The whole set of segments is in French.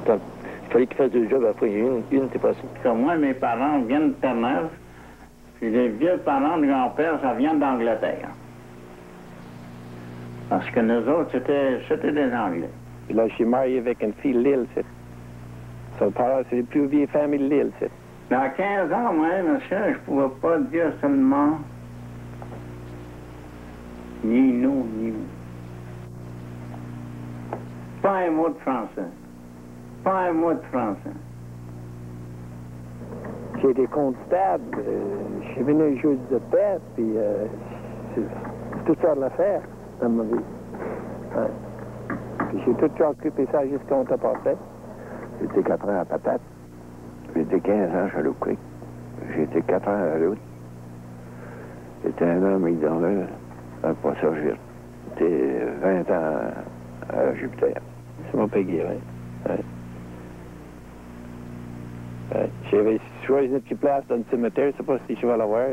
Il fallait qu'il fasse deux jobs, après une t'es passé. Comme moi, mes parents viennent de Terre-Neuve, puis les vieux parents de grand-père, ça vient d'Angleterre. Parce que nous autres, c'était des Anglais. Puis là, je suis marié avec une fille de l'île, c'est. C'est les plus vieilles familles de l'île, c'est. Dans 15 ans, moi, monsieur, je pouvais pas dire seulement ni nous, ni vous. Pas un mot de français. Pas un mot de français. J'ai été constable, je suis venu un juge de paix, puis c'est tout ça de l'affaire dans ma vie. Ouais. Puis j'ai tout occupé ça jusqu'à on t'a pas fait. J'étais 4 ans à Patate. J'étais 15 ans à Shallow Creek. J'étais 4 ans à la route. J'étais un an à McDonald's. Après ça, j'étais 20 ans à Jupiter. C'est mon payé, oui. Ouais. Ouais. J'avais choisi une petite place dans le cimetière, je sais pas si je vais l'avoir.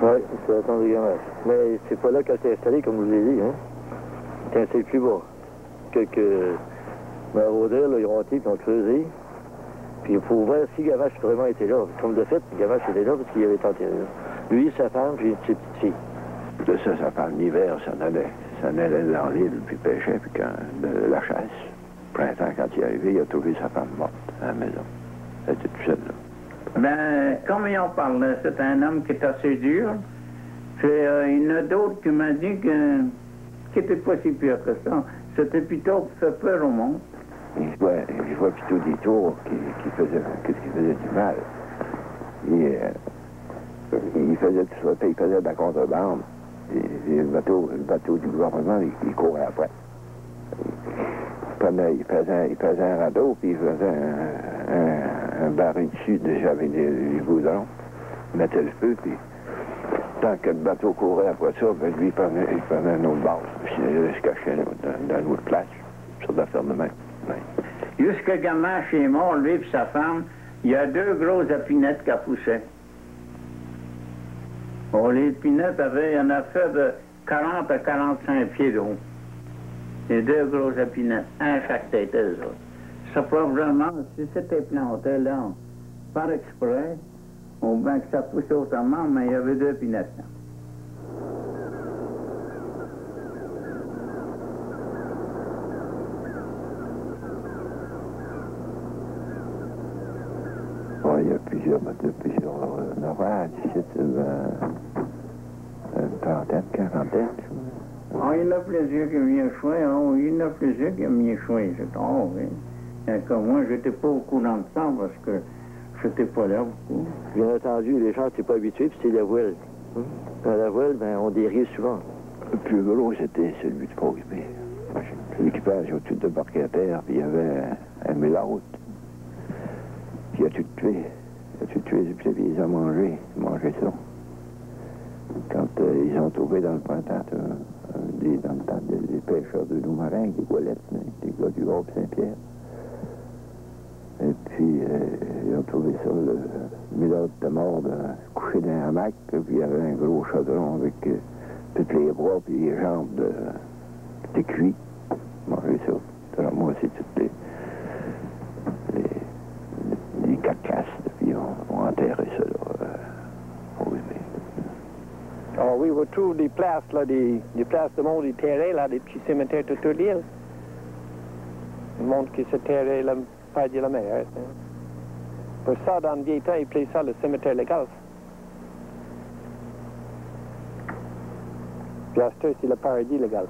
Oui, c'est la tente de Gamache. Mais c'est pas là qu'elle s'est installée, comme je vous l'ai dit, hein. Elle était plus bas. Quelques maraudeurs, là, ils ont monté, puis ont creusé. Puis pour voir si Gamache vraiment était là. Comme de fait, Gamache était là parce qu'il avait tenté là. Lui, sa femme, puis ses petites filles. De ça, sa femme, l'hiver, ça allait dans l'île, puis pêchait, puis quand de la chasse. Printemps, quand il est arrivé, il a trouvé sa femme morte à la maison. Elle était toute seule, là. Ben, comme ils en parlaient, c'est un homme qui est assez dur. Puis il y en a d'autres qui m'ont dit que qui n'était pas si pire que ça. C'était plutôt qui fait peur au monde. Je vois plutôt des tours qui faisaient du mal. Il faisait tout ça, il faisait de la contrebande. Et le bateau du gouvernement, il courait après. Il faisait un radeau, puis il faisait un baril dessus, déjà avec du goudron. Il mettait le feu, puis tant que le bateau courait après ça, ben lui, il prenait une autre base. Puis il se cachait dans une autre place, sur l'affaire de même. Ouais. Jusqu'à Gamache est mort, lui et sa femme, il y a 2 grosses épinettes qui poussaient. Bon, les épinettes il y en a fait de 40 à 45 pieds d'eau. Les 2 grosses épinettes, un à chaque tête des autres. Ça, probablement, si c'était planté là, par exprès, ou bien que ça poussait autrement, mais il y avait 2 épinettes là. Il y a plusieurs naufrages ici, une trentaine, quarantaine. Ah, il y en a plusieurs qui ont mis choix, hein. Il y en a plusieurs qui ont mis choix, c'est oui. Et comme moi, j'étais pas au courant de ça parce que j'étais pas là beaucoup. Bien entendu, les gens n'étaient pas habitués, puis c'était la voile. À la voile, ben, on dérive souvent. Le plus gros, c'était celui de Port-Guipé. L'équipage au-dessus de barquer à terre, puis il y avait un mélaroute. Puis il a tout tué. Il a tout tué, puis ils ont mangé ça. Quand ils ont trouvé dans le printemps, des pêcheurs de loups marins, des goélettes, des gars du Groupe Saint-Pierre. Et puis, ils ont trouvé ça, le mélaroute de mort, couché dans un hamac, puis il y avait un gros chaudron avec tous les bras puis les jambes de cuits. Manger ça. Alors moi, c'est toutes les carcasses, puis on enterrait ça, là, au Guipé. Ah oui, on trouve des places, là, des places de monde, des terrains, là, des petits cimetières tout autour de l'île. Le monde qui se terrait là, près de la mer. Hein. Pour ça, dans le vieil temps, ils appelaient ça le cimetière légal. Puis à cette heure, c'est le paradis légal.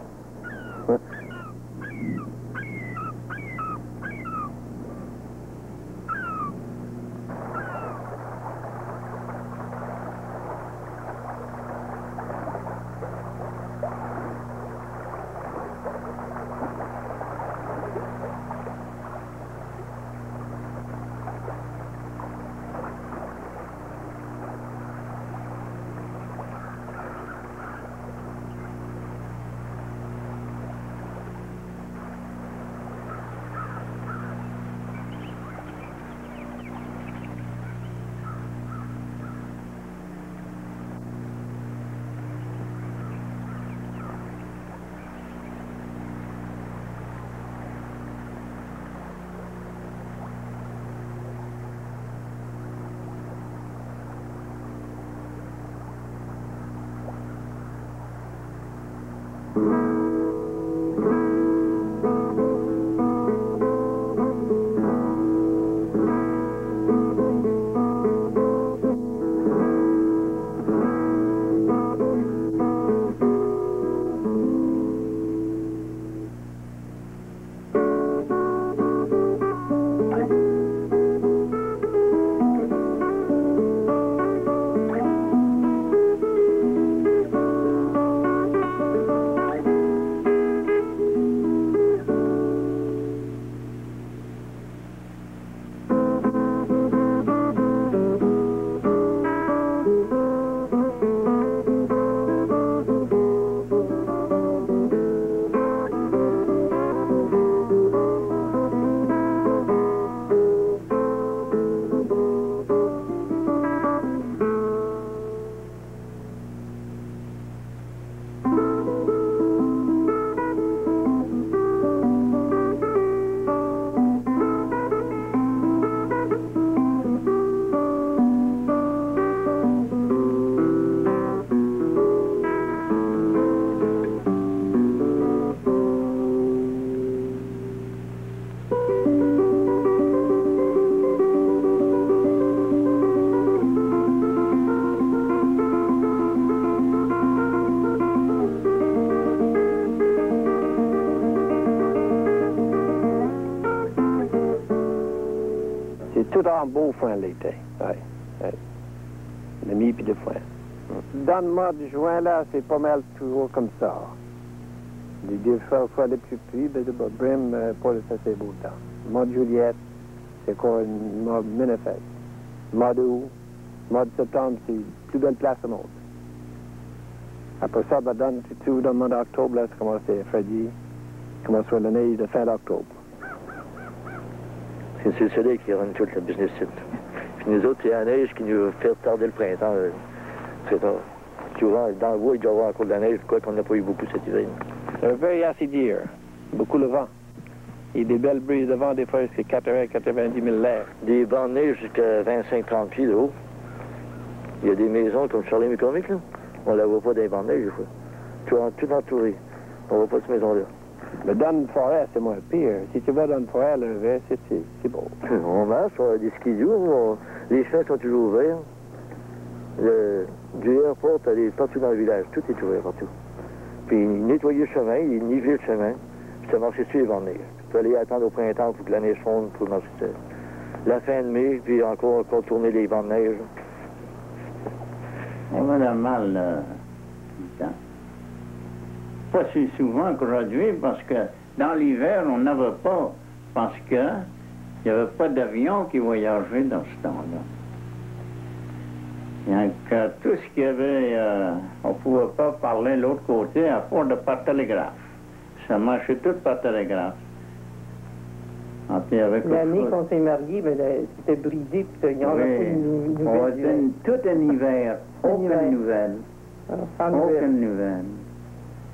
Tout en beau foin l'été, oui. Le mie puis le foin. Dans le mois de juin, là, c'est pas mal toujours comme ça. Les deux fois les plus pluies, ben, de brim, pas le assez beau temps. Le mois de juillet, c'est quoi une mois magnifique. Le mois d'août, le mois de septembre, c'est la plus belle place au monde. Après ça, ben, dans le mois d'octobre, là, ça commence à Freddy, commence sur la neige de fin d'octobre. C'est le soleil qui rend toute la business site. Puis nous autres, c'est la neige qui nous fait retarder le printemps. C'est ça. Souvent, dans le bois, il doit y avoir encore de la neige, quoi qu'on n'a pas eu beaucoup cet hiver. Un very acid year. Beaucoup le vent. Et des belles brises de vent, des fois, c'est 80-90 000 l'air. Des bancs de neige jusqu'à 25-30 pieds de haut. Il y a des maisons comme Charlie McCormick, là. On ne la voit pas dans les bancs de neige, des fois. Tout entouré. On ne voit pas cette maison-là. Mais dans une forêt, c'est moins pire. Si tu vas dans une forêt, le verre, c'est beau. On marche, on a des skidoo, les chemins sont toujours ouverts. Du airport, partout dans le village, tout est ouvert partout. Puis nettoyer le chemin, il niveler le chemin, puis ça marchait sur les bancs de neige. Tu peux aller attendre au printemps pour que la neige fonde, pour marcher la fin de mai, puis encore tourner les bancs de neige. On a mal du temps. Pas si souvent qu'aujourd'hui, parce que dans l'hiver, on n'avait pas, parce que il n'y avait pas d'avion qui voyageait dans ce temps-là. Donc, tout ce qu'il y avait, on ne pouvait pas parler de l'autre côté à part de par télégraphe. Ça marchait tout par télégraphe. L'année qu'on s'est mariés, c'était brisé, puis il n'y en a pas de nouvelles. Tout un hiver, aucune nouvelle. Aucune nouvelle.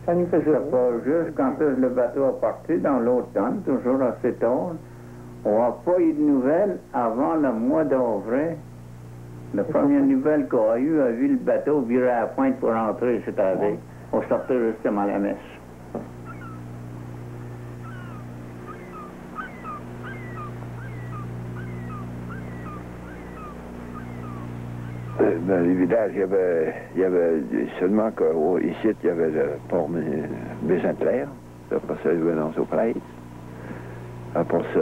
Ça nous faisait pas juste quand le bateau a parti dans l'automne, toujours assez tard. On n'a pas eu de nouvelles avant le mois d'avril. La première nouvelle qu'on a eue a vu le bateau virer à la pointe pour rentrer cette année. On sortait justement à la messe. Dans les villages, il y avait seulement qu'ici, il y avait le port Bésaint-Clair. Après ça, il y avait dans aux Prêtres. Après ça,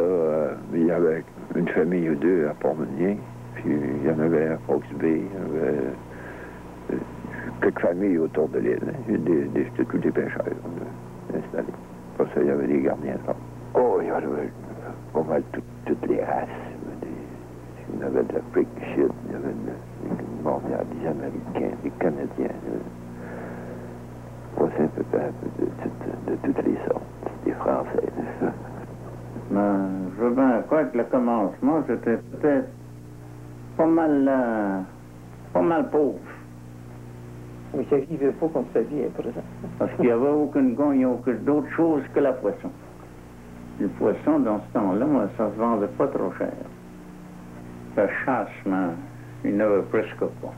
il y avait une famille ou deux à Port-Meunier. Puis il y en avait à Fox-Bay. Il y avait quelques familles autour de l'île. C'était tous des pêcheurs installés. Après ça, il y avait des gardiens de port. Oh, il y avait pas mal toutes les races. Il y avait de l'Afrique du Sud, il y avait des Mondiales, des Américains, des Canadiens. C'est un peu de toutes les sortes, des Français. Je veux bien croire que le commencement, c'était peut-être pas mal pauvre. Mais ça vivait pas comme ça vit à présent. Parce qu'il n'y avait aucune gagne, aucune d'autre chose que la poisson. Le poisson, dans ce temps-là, moi, ça se vendait pas trop cher. La chasse, il n'avait presque pas.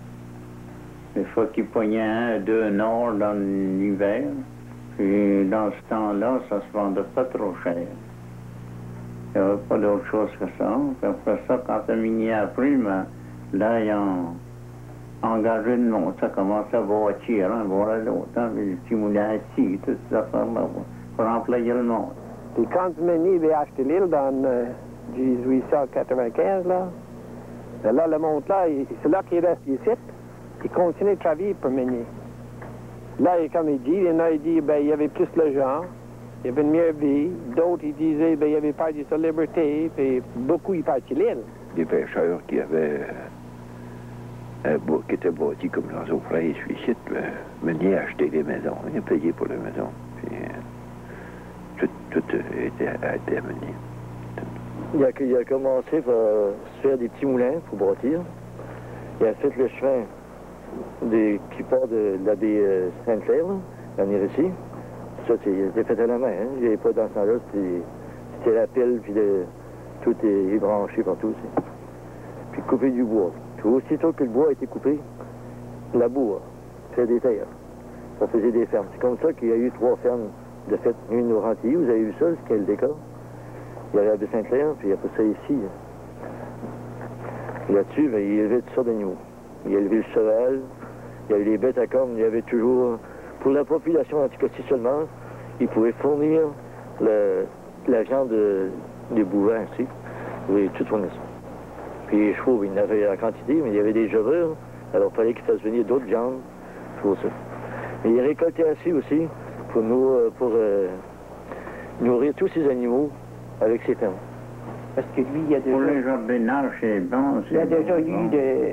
Des fois qu'il pognait 1, 2 nord dans l'hiver, Puis dans ce temps-là, ça se vendait pas trop cher. Il n'y avait pas d'autre chose que ça. Puis après ça, quand Mini a pris, ben, là, ils ont engagé une monde. Ça commence à bâtir, hein, voilà l'autre, hein, les petits moulins à scie, toutes ces affaires-là, pour employer le monde. Puis quand Meunier avait acheté l'île dans 1895, là, le monde là, c'est là qu'il reste ici. Il continue de travailler pour Meunier. Là, comme il dit, il y en a qui disent, ben, il y avait plus de gens, il y avait une meilleure vie. D'autres, ils disaient, ben, il y avait perdu sa liberté, puis beaucoup, ils partaient l'île. Des pêcheurs qui avaient qui étaient bâtis comme dans aux fraises, ici, Meunier a acheté des maisons, il a payé pour les maisons. Puis, tout a été à Meunier. Il a commencé par se faire des petits moulins pour bâtir. Il a fait le chemin qui part de la baie Sainte-Claire, à venir ici. Ça, c'était fait à la main. Hein. Il n'y avait pas dans ce temps-là, c'était la pelle, puis tout est branché partout aussi. Puis couper du bois. Puis aussitôt que le bois a été coupé, la boue fait des terres. Ça faisait des fermes. C'est comme ça qu'il y a eu 3 fermes de fait. Une au Rantilly, vous avez vu ça, c'est quel décor? Il y avait la baie Sainte-Claire, puis après ça ici. Là-dessus, ben, il élevait toutes sortes d'animaux. Il a élevé le cheval, il y avait les bêtes à cornes, il y avait toujours... Pour la population anticosti seulement, il pouvait fournir la viande des bovins aussi. Il pouvait tout fournir ça. Puis les chevaux, il y en avait en quantité, mais il y avait des jeveurs, alors il fallait qu'il fasse venir d'autres viandes pour ça. Mais il récoltait assez aussi pour nourrir tous ces animaux avec ses fermes. Parce que lui, il a déjà... Pour le jardinage, c'est bon. Il a déjà eu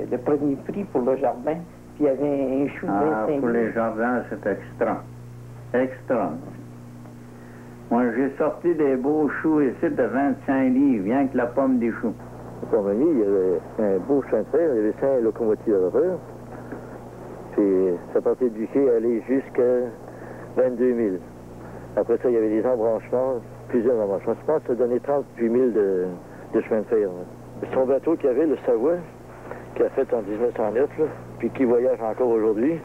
le premier prix pour le jardin, puis il y avait un chou de 25 pour les jardins, c'est extra. Extra. Moi, j'ai sorti des beaux choux ici de 25 livres, rien que la pomme des choux. Pour Meunier, il y avait un beau chemin de fer, il y avait 5 locomotives à vapeur. Puis ça partait du quai aller jusqu'à 22 000. Après ça, il y avait des embranchements, plusieurs embranchements. Je pense que ça donnait 38 000 de chemin de fer. Là. Son bateau qu'il avait, le Savoie, qu'il a fait en 1909, là, puis qui voyage encore aujourd'hui,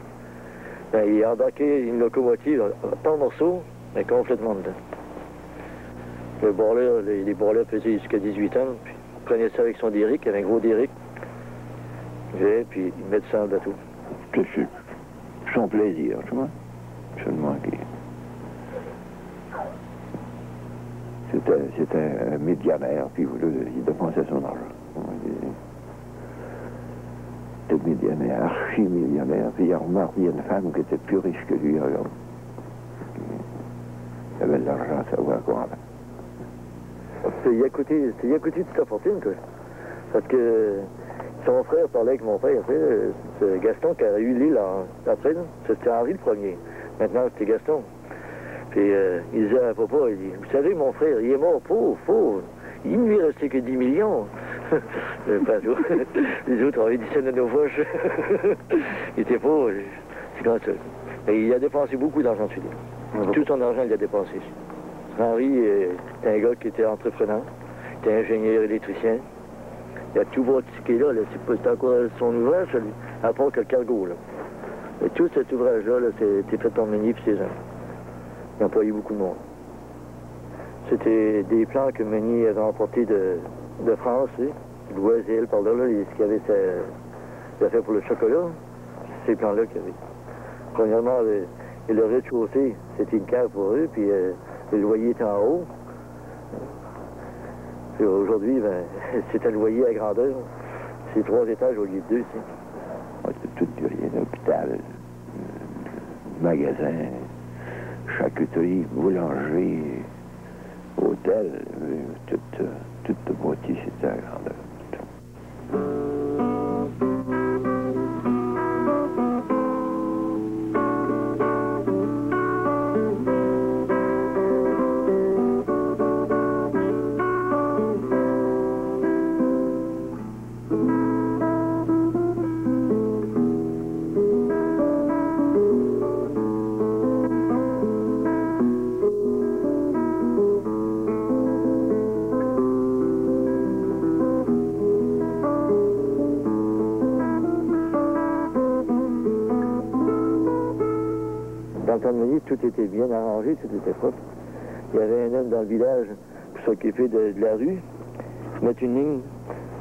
ben, il a embarqué une locomotive, pas en morceaux, mais complètement dedans. Le borleur, les borleurs faisaient jusqu'à 18 ans, puis il prenait ça avec son derrick, il avait un gros derrick. Puis il mettait ça dans le bateau. C'est son plaisir, tu vois. Seulement qu'il... C'était un millionnaire, puis il dépensait son argent. C'était millionnaire, archi-millionnaire, puis il a remarqué une femme qui était plus riche que lui, alors. Il avait de l'argent à savoir quoi. Il a coûté toute sa fortune, quoi. Parce que son frère parlait avec mon père, c'est Gaston qui a eu l'île après, c'était Henri le premier. Maintenant, c'était Gaston. Puis il disait à papa, il dit, vous savez, mon frère, il est mort pauvre. Il ne lui restait que 10 millions. Les autres avaient 17 de nos poches. Il était pauvre. C'est comme ça. Et il a dépensé beaucoup d'argent dessus. Tout son argent, il l'a dépensé. Henri était un gars qui était entrepreneur. Il était ingénieur électricien. Il a tout bâti là. C'est encore son ouvrage, celui, à part que le cargo. Là. Et tout cet ouvrage-là, c'était fait par Meunier et ses gens. Il employait beaucoup de monde. C'était des plans que Meunier avait emportés de France, de Loisel, par là, ce qu'il avait fait pour le chocolat. C'est ces plans-là qu'il y avait. Premièrement, le rez-de-chaussée, c'était une cave pour eux, puis le loyer était en haut. Puis aujourd'hui, ben, c'est un loyer à grandeur. C'est 3 étages au lieu de 2, ici. Ouais, c'est tout, il y a un hôpital, magasin, charcuterie, boulanger, hôtel, toute bâtie, c'était à grandeur. Saint-Denis, tout était bien arrangé, tout était propre. Il y avait un homme dans le village pour s'occuper de la rue, mettre une ligne,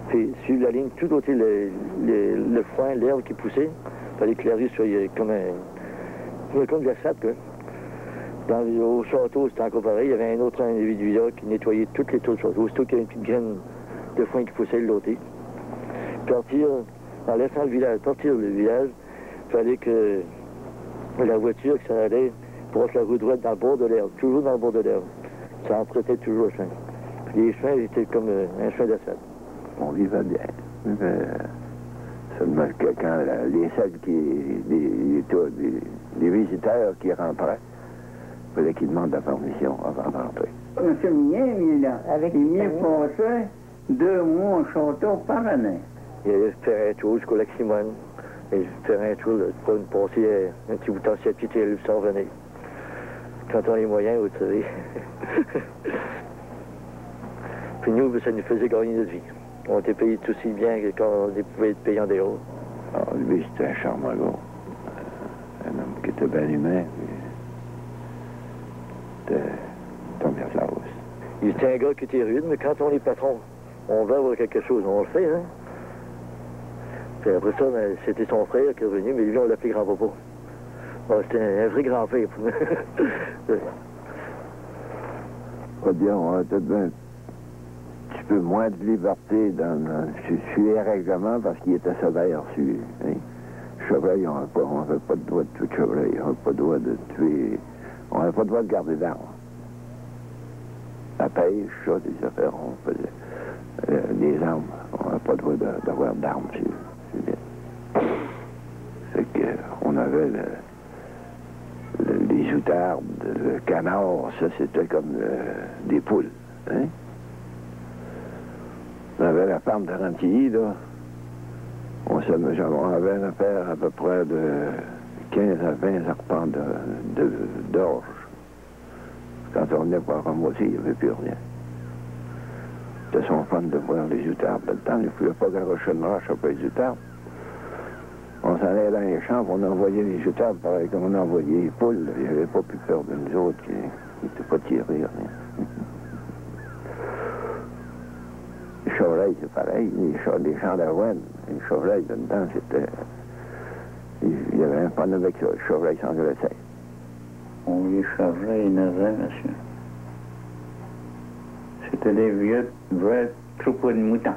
puis suivre la ligne tout autour le foin, l'herbe qui poussait. Il fallait que la rue soit comme de la chatte, quoi. Au château, c'était encore pareil. Il y avait un autre individu là qui nettoyait toutes les tours du château. Aussitôt qu'il y avait une petite graine de foin qui poussait de l'autre. Partir, en laissant le village, il fallait que la voiture qui s'en allait brosse la roue droite dans le bord de l'herbe, toujours dans le bord de l'herbe. Ça empruntait toujours le chemin. Puis les chemins étaient comme un chemin d'asphalte. On vivait bien. Seulement que quand les visiteurs qui rentraient, il fallait qu'ils demandent la permission avant d'entrer. M. Mignet, il est là. Il passait 2 mois au château par année. Il allait faire un tour jusqu'au lac Simone. Il faire un tour pour une passer un petit bout de temps sur la petite île, puis s'en revenir. Quand on a les moyens, vous savez. Puis nous, ça nous faisait gagner notre vie. On était payés tout aussi bien que quand on pouvait être payés en dehors. Alors, lui, c'était un charmant gars. Un homme qui était bien humain. C'était tombé à la hausse. Il était un gars qui était rude, mais quand on est patron, on veut avoir quelque chose, on le fait, hein. Puis après ça, ben, c'était son frère qui est revenu, mais lui, on l'appelait grand-papa. Bon, c'était un vrai grand-père pour nous. On va dire, on a peut-être un petit peu moins de liberté sur les règlements parce qu'il était sévère sur... Hein. Chevreuil, on n'avait pas le droit de tuer chevreuil, on n'avait pas le droit de tuer... On n'avait pas le droit de garder d'armes. La pêche, ça, des affaires, on faisait. Les armes, on n'avait pas le droit d'avoir d'armes sur l'île. Fait qu'on avait les outardes, le canard, ça c'était comme des poules. Hein? On avait la ferme de Rantilly, là. On avait une affaire à peu près de 15 à 20 arpents d'orge. Quand on venait pour ramasser, il n'y avait plus rien. C'était son fun de voir les outardes. Dans le temps, il ne pouvait pas garocher une roche après les outardes. On s'en allait dans les champs, on envoyait les outardes pareil comme on envoyait les poules. Il n'y avait pas plus peur de nous autres qui n'étaient pas tirés, rien. Les chevreuils, c'est pareil. Les champs d'avoine, les chevreuils, dedans, c'était... Il y avait un fun avec ça. Les chevreuils s'engraissaient. On les chevreuils, il y en avait, monsieur. C'était des vrais troupeaux de moutons.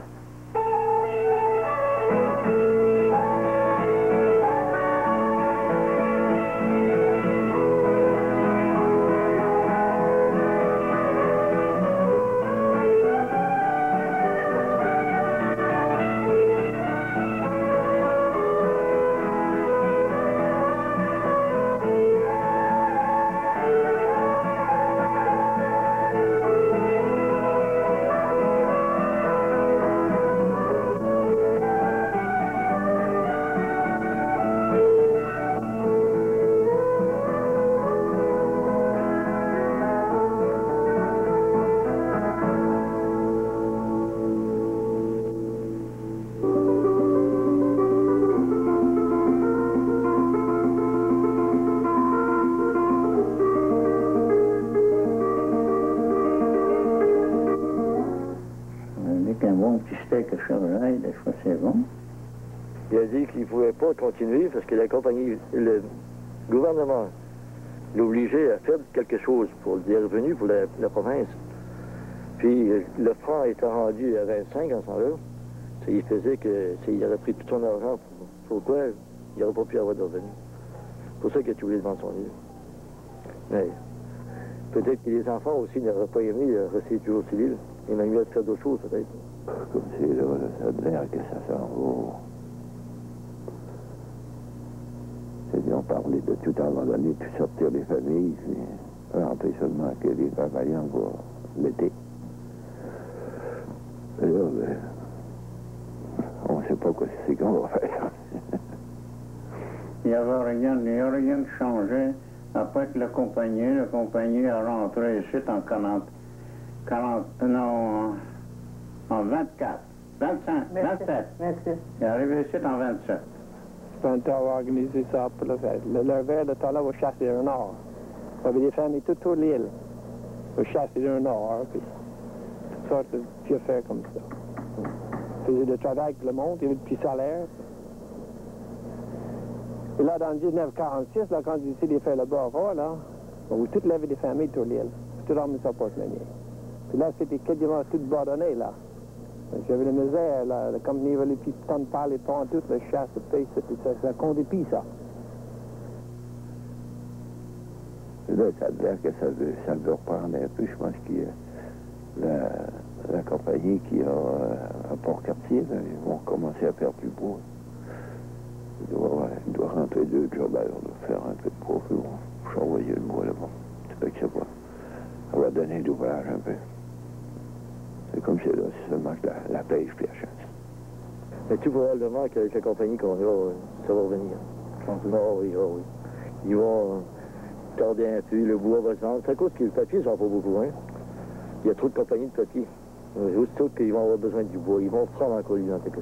Des fois, c'est bon. Il a dit qu'il ne pouvait pas continuer parce que la compagnie, le gouvernement l'obligeait à faire quelque chose pour les revenus pour la province. Puis le franc étant rendu à 25 en ce temps-là, il faisait qu'il aurait pris tout son argent. Pourquoi il n'aurait pas pu avoir de revenus? C'est pour ça qu'il a tout oublié de vendre son île. Mais peut-être que les enfants aussi n'auraient pas aimé rester toujours sur l'île. Il m'a mieux de faire d'autres choses, peut-être. Comme c'est là, ça a l'air que ça s'en va. C'est-à-dire, on parlait de tout abandonner, tout sortir des familles, puis rentrer seulement que les travailleurs vont l'été. Et là, ben, on ne sait pas quoi c'est qu'on va faire. Il n'y avait rien de changé. Après que la compagnie a rentré ici en 24, 25, 27. Il est arrivé ici en 27. On a organisé ça pour le faire. Le verre de temps là va chasser un or. On avait des familles tout autour de l'île. On chassait d'un nord, puis toutes sortes de petits affaires comme ça. On faisait du travail pour le monde, il y avait des petits salaires. Et là, dans 1946, là, quand j'ai décidé de faire le bord là, on tout levait des familles autour de l'île. Tout remis ça porte-monnaie. Puis là, c'était quasiment tout bordonné, là. J'avais la misère, là. La compagnie avait les petits temps de parler de tout, la chasse, le pays, ça compte des pis, ça. Là, ça a l'air que ça veut reprendre un peu. Je pense qu'il y a la compagnie qui a un Port-Cartier, là, ils vont recommencer à faire du bois. Il doit rentrer 2 jobs à l'heure de faire un peu de bois pour envoyer le bois là-bas. C'est fait que ça va donner d'ouvrage un peu. C'est comme c'est là, c'est seulement que la pêche puis la chasse. Mais tout probablement qu'avec la compagnie qu'on a, ça va revenir. Non, oui, oh, oui. Ils vont tarder un peu, le bois va se vendre. C'est à cause que le papier ne sent pas beaucoup, hein. Il y a trop de compagnies de papier. Aussitôt qu'ils vont avoir besoin du bois, ils vont prendre encore l'identité.